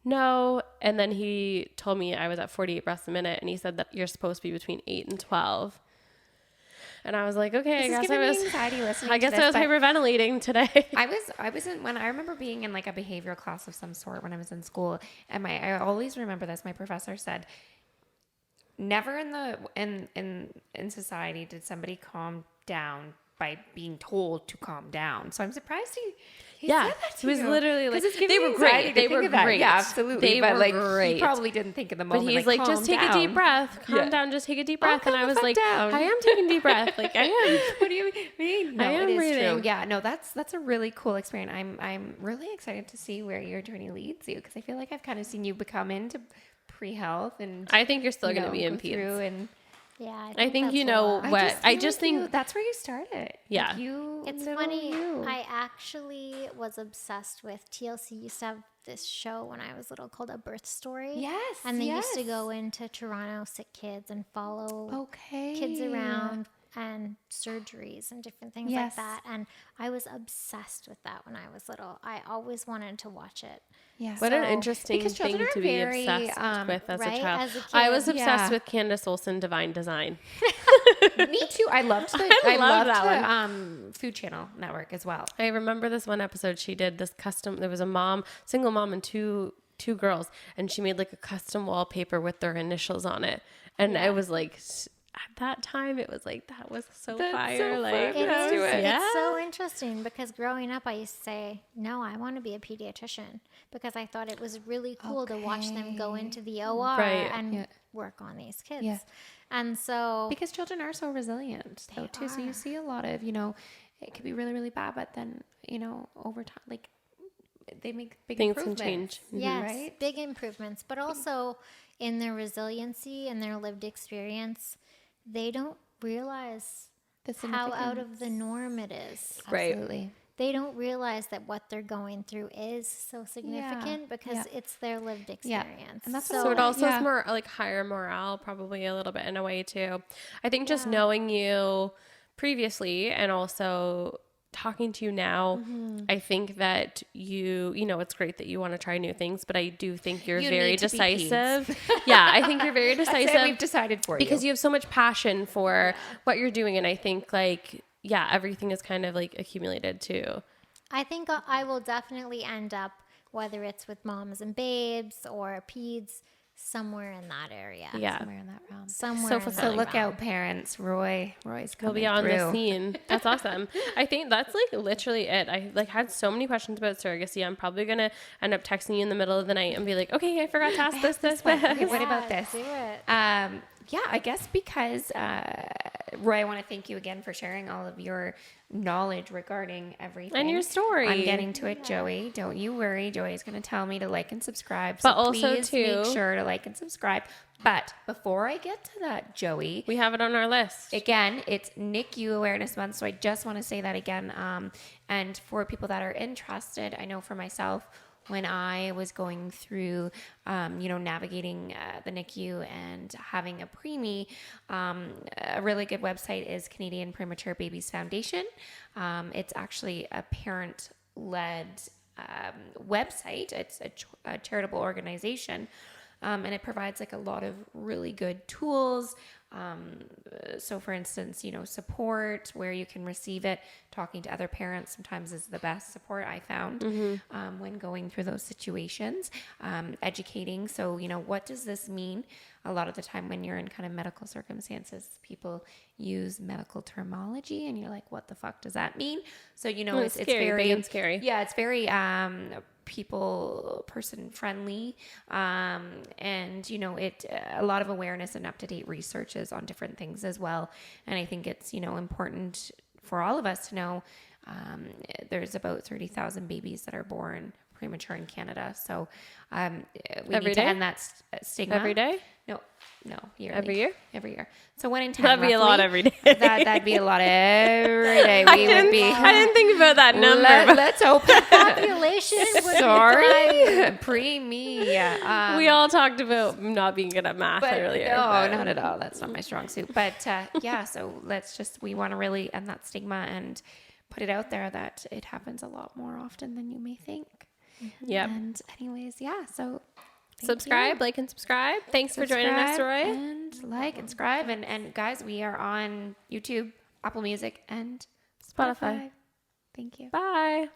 no. And then he told me I was at 48 breaths a minute. And he said that you're supposed to be between 8 and 12. And I was like, okay, I guess I was hyperventilating today. I was in, when I remember being in like a behavioral class of some sort when I was in school, and I always remember this. My professor said, never in society did somebody calm down by being told to calm down. So I'm surprised he said that to he was you. literally like, they were great. They were great. Yeah, absolutely. They were like, great. He probably didn't think in the But moment. he's like, just take a deep breath. Calm down. Just take a deep breath. And I was like, I am taking a deep breath. Like I am. What do you mean? No, I am it is breathing. true. Yeah, no, that's a really cool experience. I'm really excited to see where your journey leads you, because I feel like I've kind of seen you become into pre-health, and I think you're still going to be in go through peds. and Yeah, I think that's you a know lot. what I just think that's where you started. Yeah. Like It's funny. I actually was obsessed with TLC. Used to have this show when I was little called A Birth Story. Yes, And they used to go into Toronto sick kids and follow Okay. kids around and surgeries and different things Yes. like that. And I was obsessed with that when I was little. I always wanted to watch it. Yeah. what an interesting because thing children to are be very, obsessed with as right? a child. As a I kid, was obsessed yeah. with Candace Olsen Divine Design. Me too. I loved the I love that one. Food Channel Network as well. I remember this one episode she did this custom. There was a single mom and two girls, and she made like a custom wallpaper with their initials on it. And I was like, at that time, it was like, that was so That's fire. so Like, fun. It is. Yeah. It's so interesting because growing up, I used to say, no, I want to be a pediatrician because I thought it was really cool to watch them go into the OR Right. and work on these kids. Yeah. And so, Because children are so resilient, though, too. So you see a lot of, it could be really, really bad, but then, over time, like, they make big Things can improvements. change. yes, Right? big improvements, but also in their resiliency and their lived experience, they don't realize The how out of significance. the norm it is. Right. Absolutely. They don't realize that what they're going through is so significant because it's their lived experience. And that's So it also Yeah. is more like higher morale, probably a little bit in a way too. I think just knowing you previously and also talking to you now, I think that it's great that you want to try new things, but I do think you're You very need to be decisive. Yeah, I think you're very That's it, decisive we've decided for because you have so much passion for what you're doing. And I think like, everything is kind of like accumulated too. I think I will definitely end up, whether it's with moms and babes or peds, somewhere in that area. Yeah. Somewhere in that realm. Somewhere So in fulfilling. that So look realm. out, parents. Roy's We'll coming be on through. the scene. That's awesome. I think that's like literally it. I like had so many questions about surrogacy. I'm probably going to end up texting you in the middle of the night and be like, okay, I forgot to ask this. Okay, what about this? Do it. I guess because, Roy, I want to thank you again for sharing all of your knowledge regarding everything. And your story. I'm getting to it, Joey. Don't you worry. Joey's going to tell me to like and subscribe. But also, please too- make sure to like and subscribe. But before I get to that, Joey, We have it on our list. again, it's NICU Awareness Month, so I just want to say that again. And for people that are interested, I know for myself, when I was going through, navigating the NICU and having a preemie, a really good website is Canadian Premature Babies Foundation. It's actually a parent-led website. It's a charitable organization. And it provides like a lot of really good tools. So for instance, support where you can receive it. Talking to other parents sometimes is the best support I found when going through those situations. Educating. So, what does this mean? A lot of the time when you're in kind of medical circumstances, people use medical terminology and you're like, what the fuck does that mean? So, it's scary, very big and scary. Yeah, it's very person friendly, and it a lot of awareness and up-to-date researches on different things as well. And I think it's important for all of us to know there's about 30,000 babies that are born premature in Canada, so we Every need to day? end that stigma Every day? no yearly. Every year? So 1 in 10 That'd be a lot roughly. every day. That'd be a lot every day. We would be I didn't think about that number. let's open Population would Sorry, decline. pre-me. We all talked about not being good at math earlier. No, but- not at all. That's not my strong suit. But so we want to really end that stigma and put it out there that it happens a lot more often than you may think. Yep. And anyways, so thank Subscribe, you. like, and subscribe. Thanks for joining us, Subscribe Roy. And like and subscribe. And guys, we are on YouTube, Apple Music, and Spotify. Thank you. Bye.